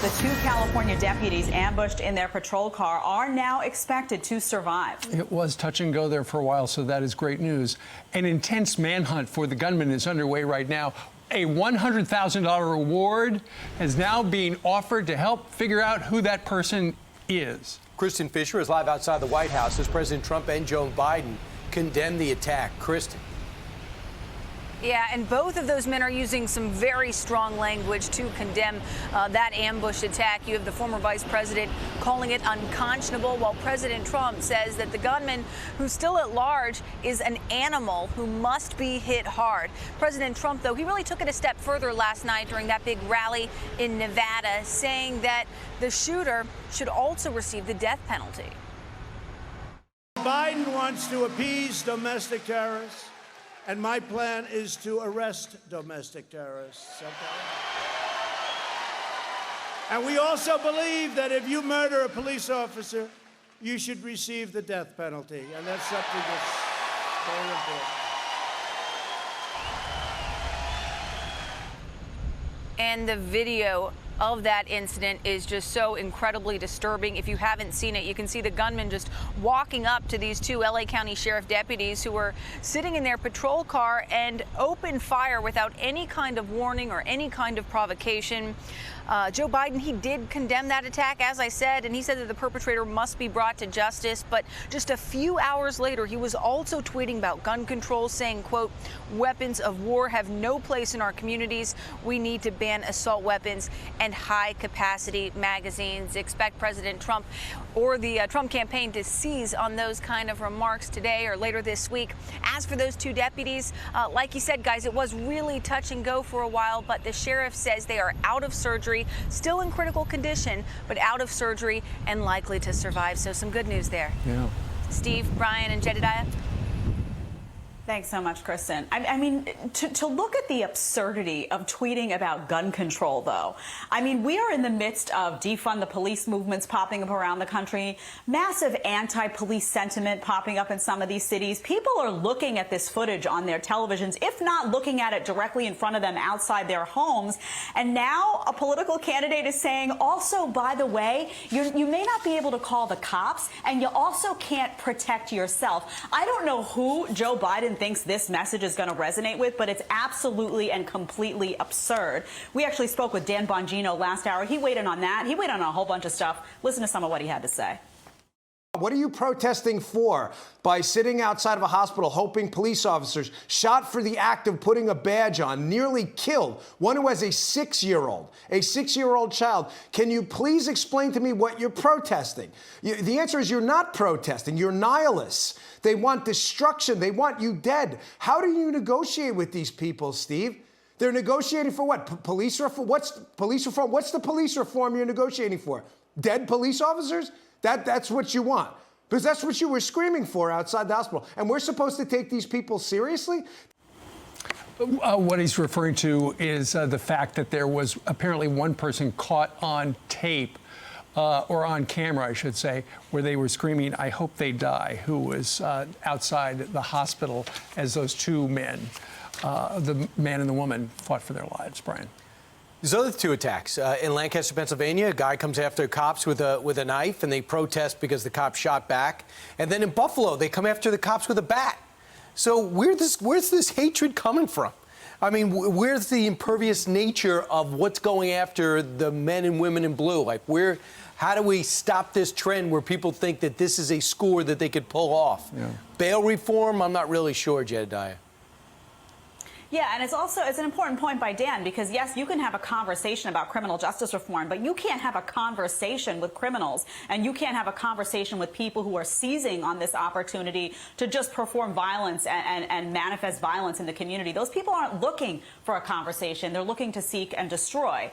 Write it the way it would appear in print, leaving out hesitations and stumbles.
news. The 2 California deputies ambushed in their patrol car are now expected to survive. It was touch and go there for a while, so that is great news. An intense manhunt for the gunman is underway right now. A $100,000 reward is now being offered to help figure out who that person is. Kristin Fisher is live outside the White House as President Trump and Joe Biden condemn the attack. Kristin. Yeah, and both of those men are using some very strong language to condemn that ambush attack. You have the former vice president calling it unconscionable, while President Trump says that the gunman, who's still at large, is an animal who must be hit hard. President Trump, though, he really took it a step further last night during that big rally in Nevada, saying that the shooter should also receive the death penalty. Biden wants to appease domestic terrorists. And my plan is to arrest domestic terrorists. Okay? And we also believe that if you murder a police officer, you should receive the death penalty. And that's something that's very important. And the video of that incident is just so incredibly disturbing. If you haven't seen it, you can see the gunman just walking up to these 2 LA County Sheriff deputies who were sitting in their patrol car and opened fire without any kind of warning or any kind of provocation. Joe Biden, he did condemn that attack, as I said, and he said that the perpetrator must be brought to justice. But just a few hours later, he was also tweeting about gun control, saying, quote, "Weapons of war have no place in our communities. We need to ban assault weapons and high-capacity magazines." Expect President Trump or the Trump campaign to seize on those kind of remarks today or later this week. As for those 2 deputies, like you said, guys, it was really touch and go for a while, but the sheriff says they are out of surgery, still in critical condition, but out of surgery and likely to survive. So some good news there. Yeah. Steve, Brian, and Jedediah. Thanks so much, Kristin. I mean, to look at the absurdity of tweeting about gun control, though. I mean, we are in the midst of defund the police movements popping up around the country, massive anti-police sentiment popping up in some of these cities. People are looking at this footage on their televisions, if not looking at it directly in front of them outside their homes. And now a political candidate is saying, also, by the way, you may not be able to call the cops, and you also can't protect yourself. I don't know who Joe Biden thinks this message is going to resonate with, but it's absolutely and completely absurd. We actually spoke with Dan Bongino last hour. He weighed in on that. He weighed in on a whole bunch of stuff. Listen to some of what he had to say. What are you protesting for by sitting outside of a hospital hoping police officers shot for the act of putting a badge on, nearly killed one who has a 6-year-old child? Can you please explain to me what you're protesting? The answer is you're not protesting. You're nihilists. They want destruction. They want you dead. How do you negotiate with these people, Steve? They're negotiating for what? Police reform? What's police reform? What's the police reform you're negotiating for? Dead police officers? That's what you want. Because that's what you were screaming for outside the hospital. And we're supposed to take these people seriously? What he's referring to is the fact that there was apparently one person caught on tape, or on camera, I should say, where they were screaming, "I hope they die," who was outside the hospital as those 2 men, the man and the woman, fought for their lives. Brian. There's other 2 attacks. In Lancaster, Pennsylvania, a guy comes after cops with a knife, and they protest because the cops shot back. And then in Buffalo, they come after the cops with a bat. So where's this hatred coming from? I mean, where's the impervious nature of what's going after the men and women in blue? Like, how do we stop this trend where people think that this is a score that they could pull off? Yeah. Bail reform, I'm not really sure, Jedediah. Yeah, and it's an important point by Dan, because yes, you can have a conversation about criminal justice reform, but you can't have a conversation with criminals, and you can't have a conversation with people who are seizing on this opportunity to just perform violence and manifest violence in the community. Those people aren't looking for a conversation. They're looking to seek and destroy.